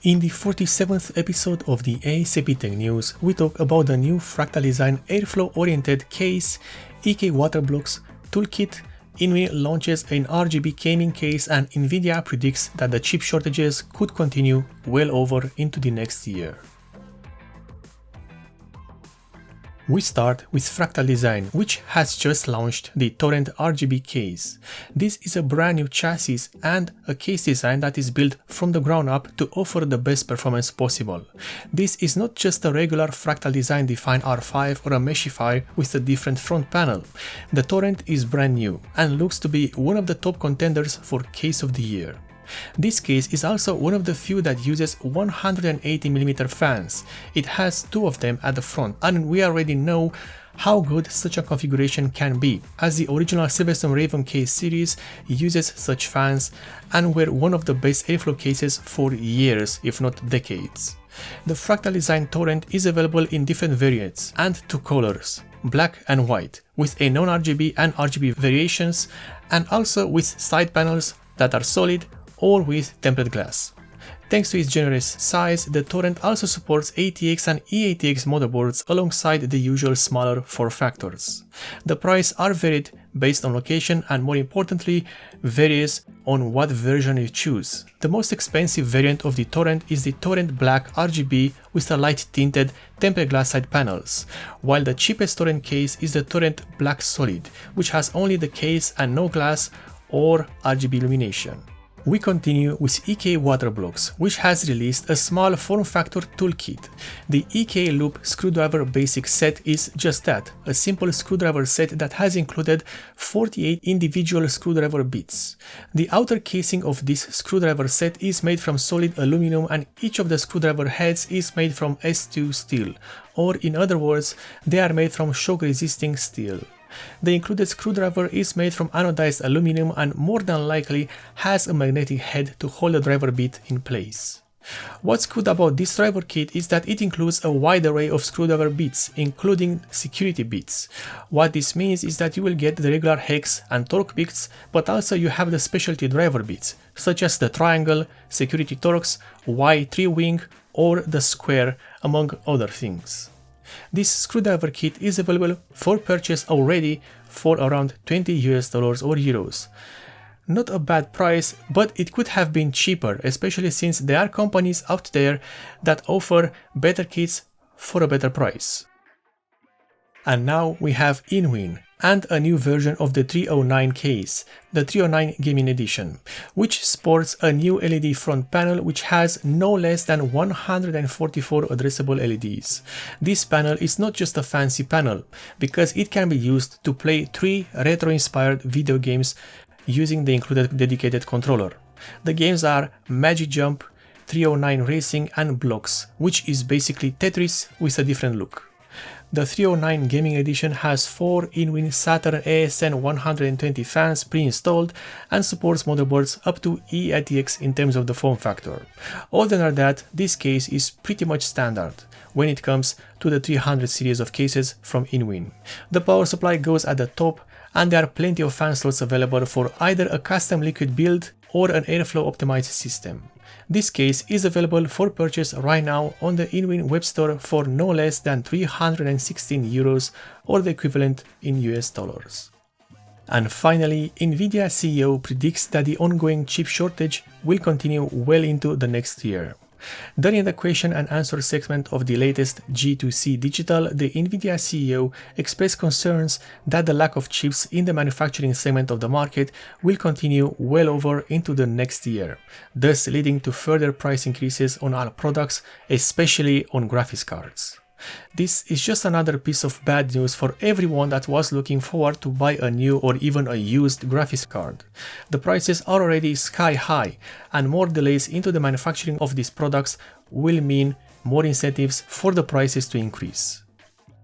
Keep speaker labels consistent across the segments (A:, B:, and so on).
A: In the 47th episode of the A.S.A.P Tech News, we talk about the new Fractal Design airflow-oriented case, EK water blocks, toolkit, Inwin launches an RGB Gaming case, and Nvidia predicts that the chip shortages could continue well over into the next year. We start with Fractal Design, which has just launched the Torrent RGB case. This is a brand new chassis and a case design that is built from the ground up to offer the best performance possible. This is not just a regular Fractal Design defined R5 or a Meshify with a different front panel. The Torrent is brand new and looks to be one of the top contenders for Case of the Year. This case is also one of the few that uses 180mm fans. It has two of them at the front, and we already know how good such a configuration can be, as the original Silverstone Raven case series uses such fans and were one of the best airflow cases for years, if not decades. The Fractal Design Torrent is available in different variants and two colors, black and white, with a non-RGB and RGB variations, and also with side panels that are solid or with tempered glass. Thanks to its generous size, the Torrent also supports ATX and eATX motherboards alongside the usual smaller form factors. The price are varied based on location and, more importantly, varies on what version you choose. The most expensive variant of the Torrent is the Torrent Black RGB with a light tinted tempered glass side panels, while the cheapest Torrent case is the Torrent Black Solid, which has only the case and no glass or RGB illumination. We continue with EK water blocks, which has released a small form factor toolkit. The EK Loop screwdriver basic set is just that, a simple screwdriver set that has included 48 individual screwdriver bits. The outer casing of this screwdriver set is made from solid aluminum, and each of the screwdriver heads is made from S2 steel, or in other words, they are made from shock resisting steel. The included screwdriver is made from anodized aluminum and more than likely has a magnetic head to hold the driver bit in place. What's good about this driver kit is that it includes a wide array of screwdriver bits, including security bits. What this means is that you will get the regular hex and torque bits, but also you have the specialty driver bits, such as the triangle, security torques, Y3 wing, or the square, among other things. This screwdriver kit is available for purchase already for around $20 or euros. Not a bad price, but it could have been cheaper, especially since there are companies out there that offer better kits for a better price. And now we have Inwin and a new version of the 309 case, the 309 Gaming Edition, which sports a new LED front panel which has no less than 144 addressable LEDs. This panel is not just a fancy panel, because it can be used to play 3 retro-inspired video games using the included dedicated controller. The games are Magic Jump, 309 Racing and Blocks, which is basically Tetris with a different look. The 309 Gaming Edition has 4 Inwin Saturn ASN 120 fans pre-installed and supports motherboards up to eATX in terms of the form factor. Other than that, this case is pretty much standard when it comes to the 300 series of cases from Inwin. The power supply goes at the top, and there are plenty of fan slots available for either a custom liquid build or an airflow optimized system. This case is available for purchase right now on the Inwin web store for no less than 316 euros, or the equivalent in US dollars. And finally, Nvidia CEO predicts that the ongoing chip shortage will continue well into the next year. During the question and answer segment of the latest G2C Digital, the Nvidia CEO expressed concerns that the lack of chips in the manufacturing segment of the market will continue well over into the next year, thus leading to further price increases on all products, especially on graphics cards. This is just another piece of bad news for everyone that was looking forward to buy a new or even a used graphics card. The prices are already sky high, and more delays into the manufacturing of these products will mean more incentives for the prices to increase.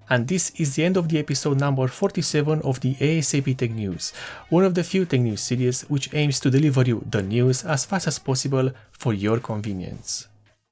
A: And this is the end of the episode number 47 of the A.S.A.P Tech News, one of the few tech news series which aims to deliver you the news as fast as possible for your convenience.